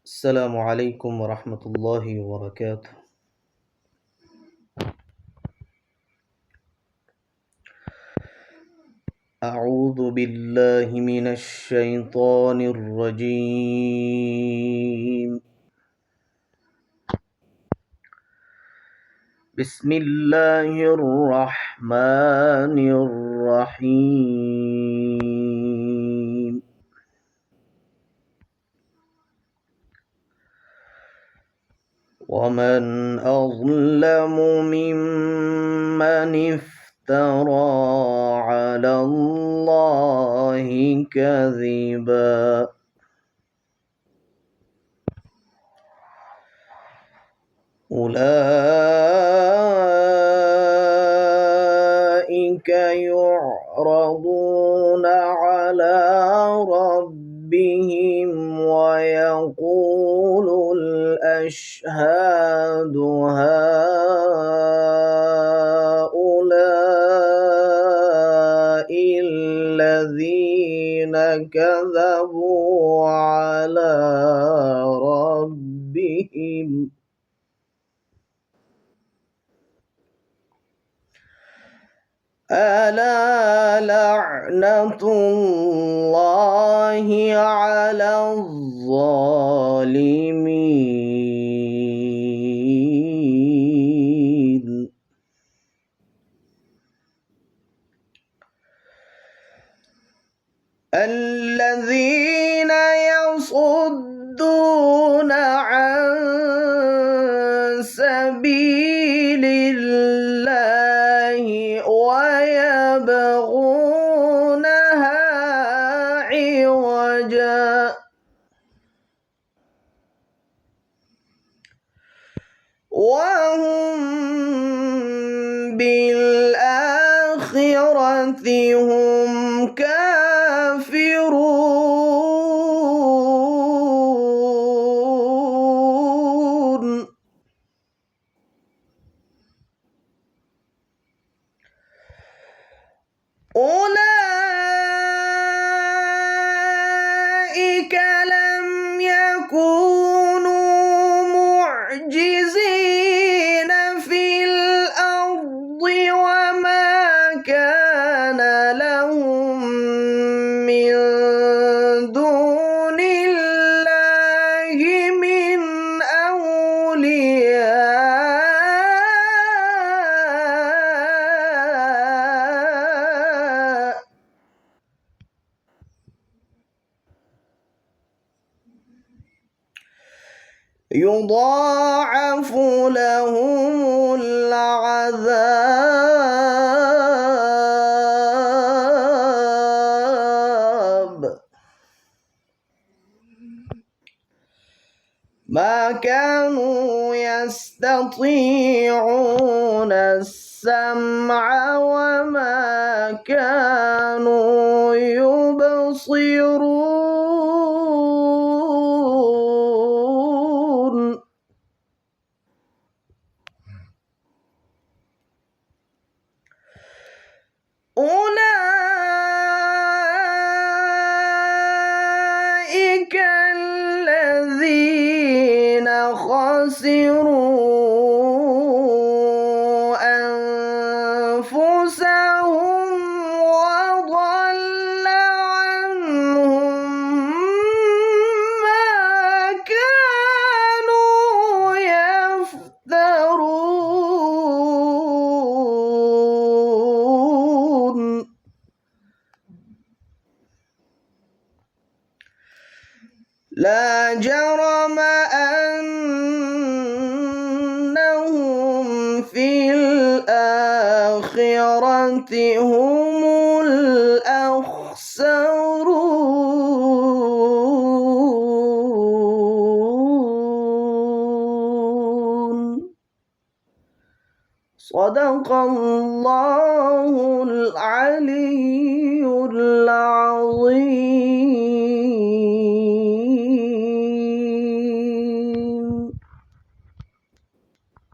السلام عليكم ورحمة الله وبركاته. أعوذ بالله من الشيطان الرجيم. بسم الله الرحمن الرحيم. ومن أظلم ممن افترى على الله كذبا أولئك يعرضون على ربهم ويقول الأشهاد هؤلاء الذين كذبوا على ربهم ألا لعنة الله على الظالمين. الذين يصدون عن سبيل الله ويبغونها عوجا وهم بالآخرة هم كافرون. أولئك لم يكونوا معجزين في الأرض وما كان لهم من دون الله من أولياء يضاعف لهم العذاب ما كانوا يستطيعون السمع وما كانوا يبصرون. أولئك الذين خسروا أنفسهم وضل عنهم ما كانوا يفترون. لا جرم أنهم في الآخرة هم الأخسرون. صدق الله العلي العظيم.